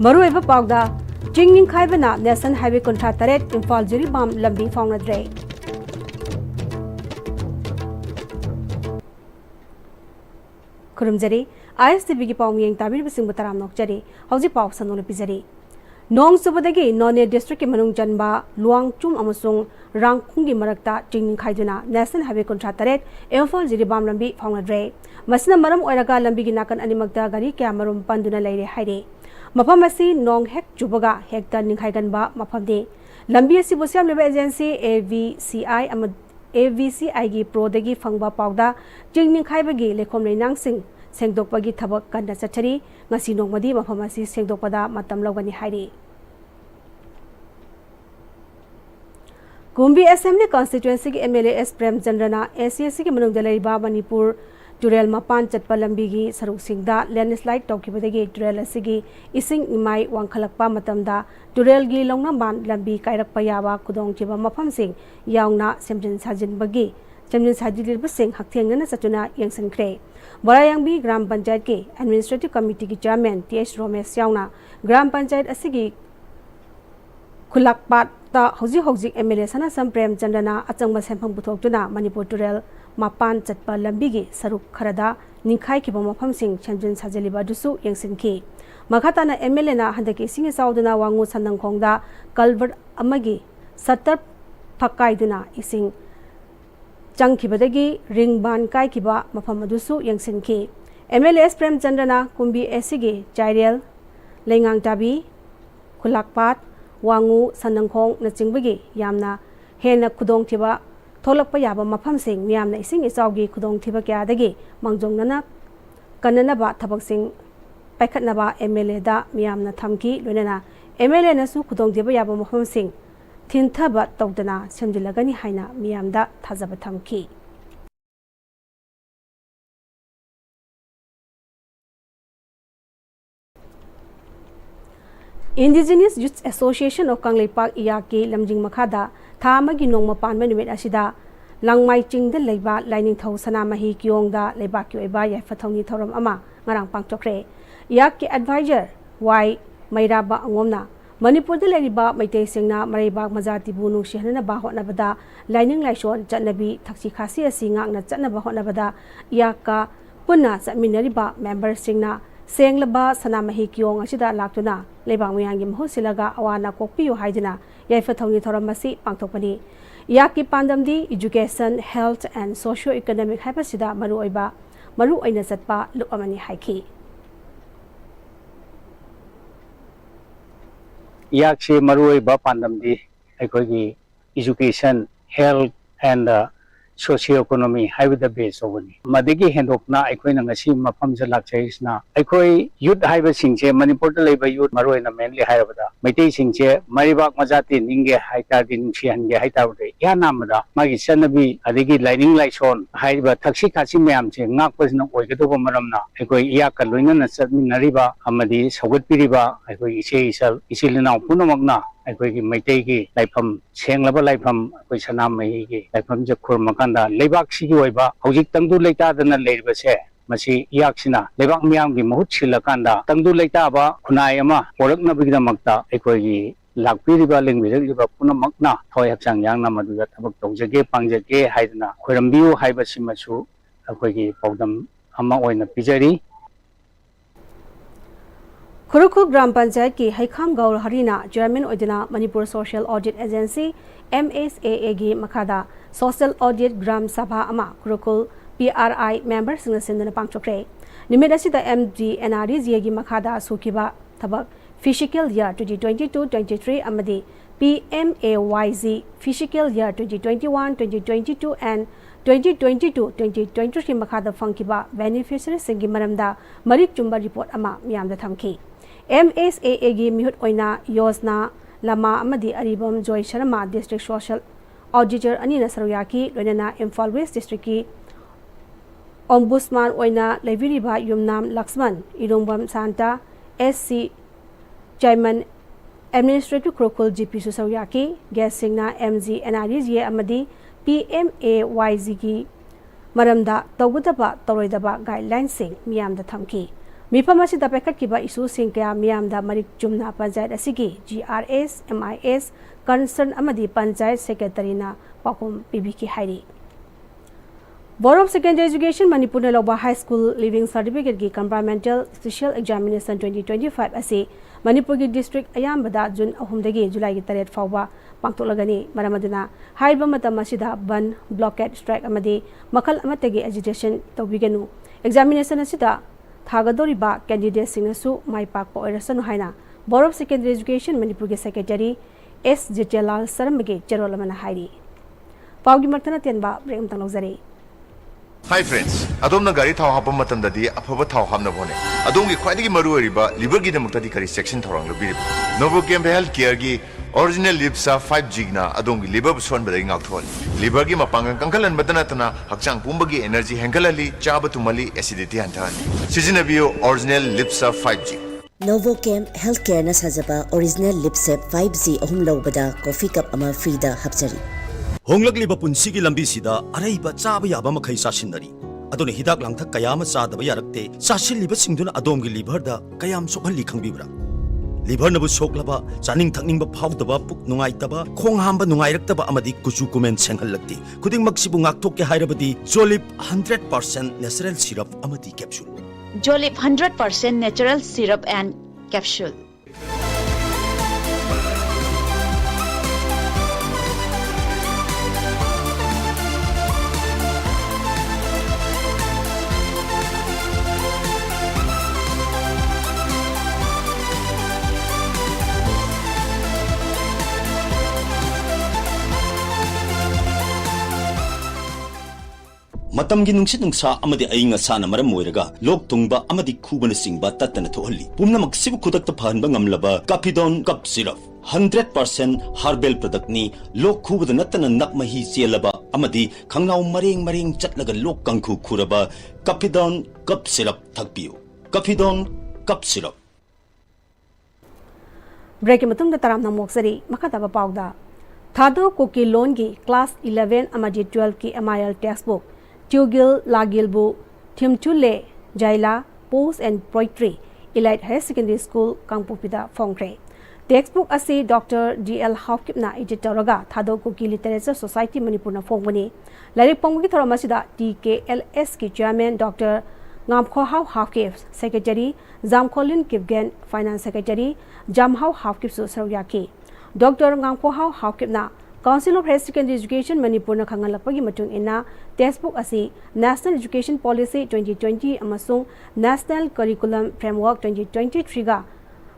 Maruiba Pagda, Jingning Kaibana, Nelson Highway Contrataret, Infal Jiribam, Lambi Fongadre. Kurumjari, Am-Istv Pawming Tabir Simutaram Nokjari, Hausi Paw Sanula Pizari. Nong Subadagi, None District Manung Janba, Luang Chum Amusung, Rangkungi Marakta, Jingning Kaiduna, Nelson Highway Contrataret, Infal Jiribam Lambi Fongadre. Masna Maram Oraga Lambi Ginakan Animagda Gari Kamarum Panduna Lady Haide. Mapamasi Nong Hek Jubaga, Hekta Ninghaiganba, Mapamde. Lambi Sibusiam Leba Agency, AVCI gi Pro Dagi Fangba Pawda, Jingning Kaibagi, Lekom Renang Sing, Sengdokpagi Tabak Kanda Sachari, Ngasi Nongmadi, Mapamasi, Sengdokpada, Matam Logani Haide. Gumbi Assembly Constituency MLA S. Prem Jandrana, SCSC Manung Dalaiba, Manipur, Turel Mapan Chatpa Lambigi, Saruk Singda, Landslide Tokibadagi, Turel Asigi, Ising Imai, Wankalakpa Matamda, Turel Gi Longnaman, Lambi, Kairak Payawa, Kudong Chiba Mapam Sing, Yauna, Semjin Sajin Bagi, Semjin Sajil Sing, Haktiangana Satuna, Yang Kre. Borayangbi, Gram Panchayat Ki, Administrative Committee Ki Chairman, T.H. Romes Yauna, Gram Panchayat Asigi, Kulakpat, Ta Hozi MLA Sana Sam Prem Chandana, Achang Sempang Butokuna, Manipur Turel, Mapan Chatpa Lambigi, Saruk Karada, Ninkai Kiba Mapam Sing, Champion Sajaliba Dusu, Yang Ki. Makatana MLA na Handaki Sing Saudana Wangu Sanang Kongda, Kalver Amagi, Satar Pakaiduna, Ising Changkibadagi, Ring Ban Kai Kiba, Mapamadusu, Yang Ki. MLA Prem Chandana, Kumbi Esigi, Jairel, Lengang Tabi, Kulakpat, Wangu Sanangkong Nachingbagi, Yamna, Hena Kudong Tiba, Tolak Payaba Mapam Sing, Miam Ising is Augi Kudong Tiba Kiadagi, Mangjong Nana, Kananaba Tabak Sing, Pekatnaba, MLA da, Miam Natamki, Lunana, MLA Nasu Kudong Tiba Yaba Mapam Sing, Tintaba Togdana, Sendilagani Haina, Miam da, Tazabatamki. Indigenous Youth Association of Kanglei Park Iyaki Lamjing Makada, Tamagi Nong Mapan Manumit Asida, Langmai Ching the Leba, Lining Tau Sanamahi Kyongda, Lebaki Eba, Yafatoni Toram Ama, Marang Pangtokre, Iyaki Advisor, Y. Mairaba Angomna, Manipur the Leriba, Maite Singna, Maribak Mazati Bunu, Shihana Bahot Navada, Lining Laishon, Janabi, Taxi Kasi Singang, Najanabahot Navada, Iyaka, Puna, Saminariba, Member Singna, Seng Laba, Sanamahi Kyong, Ashida Latuna, Lebang Miangim Hosilaga, Awana Kopiu Haidina, Yafatoni Toramasi, Pangtopani. Yaki Pandamdi, Education, Health and Socio-Economic Hypersida, Maruiba, Maru Ainasatpa, Luamani Haiki. Yakshi Maruiba Pandamdi, Ekogi, Education, Health and Socio-economy, high with the base over Madigi Hendokna, Equinangasi, Mapamza Lakchaisna, Ekoi, youth high with Singche, Manipur labor youth, Maruina mainly Hayabada, Mate Singche, Maribak Mazati, Ninge, Haitadin, Shiange, Haitaude, Yanamada, Magi Sanabi, Adigi, Lining Lights on, Haiba, Taxi Kasimam, Nak was no Oikatoba Maramna, Ekoi Yaka, Luina, Sadmin Nariba, Amadi, Sawat Piriba, Ekoi Isilina, Punamagna. Ekoi Maitegi, Lipum, Senglaba Lipum, Sanami, Lipum Jakur Makanda, Lebak Sigiweba, Hojik Tandu Leta than a labor say, Masi Yaksina, Lebak Miam, Muchilakanda, Tandu Letaba, Kunayama, Porokna Bigda Makta, Ekoi, Lakpiriba Linguiba, Puna Makna, Toyaksang Yang Namadu, Tabak, Pangjake, Haidana, Kurambu, Hibasimasu, Ekoi, Podam, Ama Oina Pizari. Kurukul Gram Panchayat ki Haikam Gaur Harina, German Odina, Manipur Social Audit Agency, MSAA gi Makada, Social Audit Gram Sabha Ama, Kurukul PRI members in the Sindana Pangchokre. Nimidasi the MG NRD gi Makada Sukiba Tabak, Fiscal Year 2022-23 Amadi, PMAYZ, Fiscal Year 2021-2022 and 2022-2023 Makada Funkiba, Beneficiary Singi Maramda, Marik Chumba Report Ama, Miam the Tamki. MSAA gi Mihut Oina, Yosna, Lama Amadi Aribam, Joy Sharma, District Social Auditor Anina Saruyaki, Lenana, Imphal West District ki Ombudsman Oina, Leviriba, Yumnam, Laxman, Irumbam Santa, SC Chairman, Administrative Krokul GP Saruyaki, Guessingna, MG NRDG Amadi, PMAYZ ki Maramda, Togutaba, Toroidaba, Guidelines Sing, Miam the Tamki. ꯃꯤꯐꯝ ꯑꯁꯤꯗ ꯄꯥꯏꯈꯠꯈꯤꯕ ꯏꯁꯨꯁꯤꯡ ꯀꯌꯥ ꯃꯤꯌꯥꯝꯗ ꯃꯔꯤꯛ ꯆꯨꯝꯅ ꯄꯟꯆꯥꯌꯠ ꯑꯁꯤꯒꯤ GRS, MIS concern ꯑꯃꯗꯤ ꯄꯟꯆꯥꯌꯠ ꯁꯦꯀ꯭ꯔꯦꯇꯔꯤꯅ ꯄꯥꯎꯈꯨꯝ ꯄꯤꯕꯤꯈꯤ ꯍꯥꯏꯔꯤ꯫ Board of Secondary Education Manipur Loba High School Living Certificate ki Compartmental Special Examination 2025 asi Manipur ki district ayambada June 3 July 3 fawba pangtolagani maramaduna haiba matam asida ban blockade strike amadi makal amatagi agitation tawbiganu examination asida thagadoriba candidate singnasu maipakpa oirasanu haina Board of Secondary Education Manipur ki Secretary S. Jitelal Saramage Cherolamana hairi pawgi martana tenba break tanglogzari. Hi friends, adom gari thau hapam matam dadi afaba thau hamna bone. Adom ki khwai gi maru riba liver gi damukta di kari section thorang lo biri. Novocam health care gi original lipsa 5G na adom gi liver son badai ngak thol. Liver gi mapangang kangkalan badana tana hakchang pumba gi energy hengalali chaba tumali acidity hantan. Season bio original lipsa 5G. Novocam Healthcare na sajaba original lipsep 5G ahum lawbada coffee cup ama free da hapjari. Honglakliba punsigi lambi sida araiba chaba yaba makhai sasinari aduna hidak langthak kayama chadaba yarakte sasilliba singduna adomgi liver da kayam sokhalli khangbibra liver nabu soklaba chaning thakningba phawdaba puk nungaitaba khong hamba nungairaktaba amadi kuchu kumen senghallakti khuding maksibu ngakthokke hairabadi Jolip 100% natural syrup amadi capsule Jolip 100% natural syrup and capsule. Matamgi nungsit nungsa amadi ayinga sana maram moiraga lok tungba amadi khubana singba tatana thohalli pumna maksibu khudakta phanba ngamlaba Capidon cup syrup 100% herbal product ni lok khubada natana nakmahi chelaba amadi khangnau mareng chatlaga lok kangkhu khuraba Capidon cup syrup thakpiu Capidon cup syrup break matung da taram na moksari makataba pawda thado koki loan gi class 11 amadi 12 ki MIL textbook Tugil Lagilbu Timchule Jaila Post and Poetry Elite Higher Secondary School Kangpupida Fongkre textbook asi Dr. D.L. Hawkipna editoraga Thado Koki Literature Society Manipurna Fongmani Larik Ponggi Thoramasida TKLS ki chairman Dr. Ngamkho Haw Hawkip Secretary Zamkolin Kipgen Finance Secretary Jamhaw Hawkip Sawyaki Dr. Ngamkho Haw Hawkipna Council of Higher Secondary Education Manipur na khangalapagi matung ina textbook asi National Education Policy 2020 amasung National Curriculum Framework 2023 ga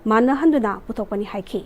manahanduna puthokpani haiki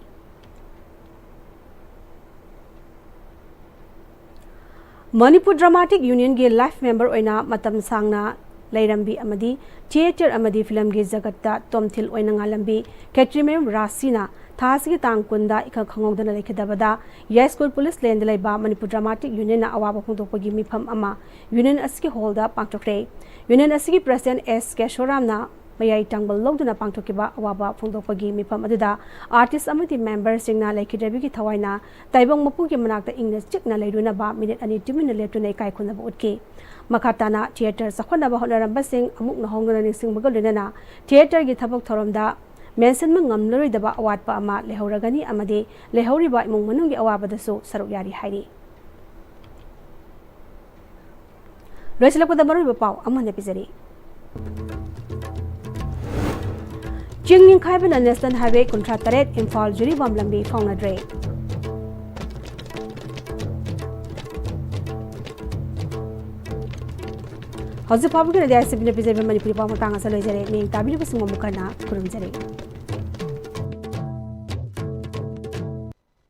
Manipur Dramatic Union gi life member oina matam sangna Lairambi amadi theater amadi film gi jagatta tomthil oina ngalambi Ketrimem Rasina Thasigi Tangkunda ika khangogdana lekhidabada High School Police Lane laiba Manipur Dramatic Union na awaba phongdokpagi mifam ama Union asigi holda pangtokre Union asigi President S. Keshoram na mayai tangbal logduna pangtokiba awaba phongdokpagi mifam aduda artist amadi members singna lekhidabigi thawaina taibong mapugi manakta ingna chikna leiruna ba minute ani 2 minute leptuna kai khunaba utki makatana theater sakhona ba honaramba sing amuk na hongna ni sing magalena theater gi thabak thoromda mention mangamlori daba awat pa ama lehoragani amade lehori ba imong manungi awabadasu saruk yari hairi Roiselapda maru ba paw amane pizari Jingning Khaibana National Highway Contract Taret Imphal Juri Bamlambi Faunadre Hausa Public Media Sibina Pizza Manipuri Pamatanga Salajare, named Tabi Mukana, Kurumjare.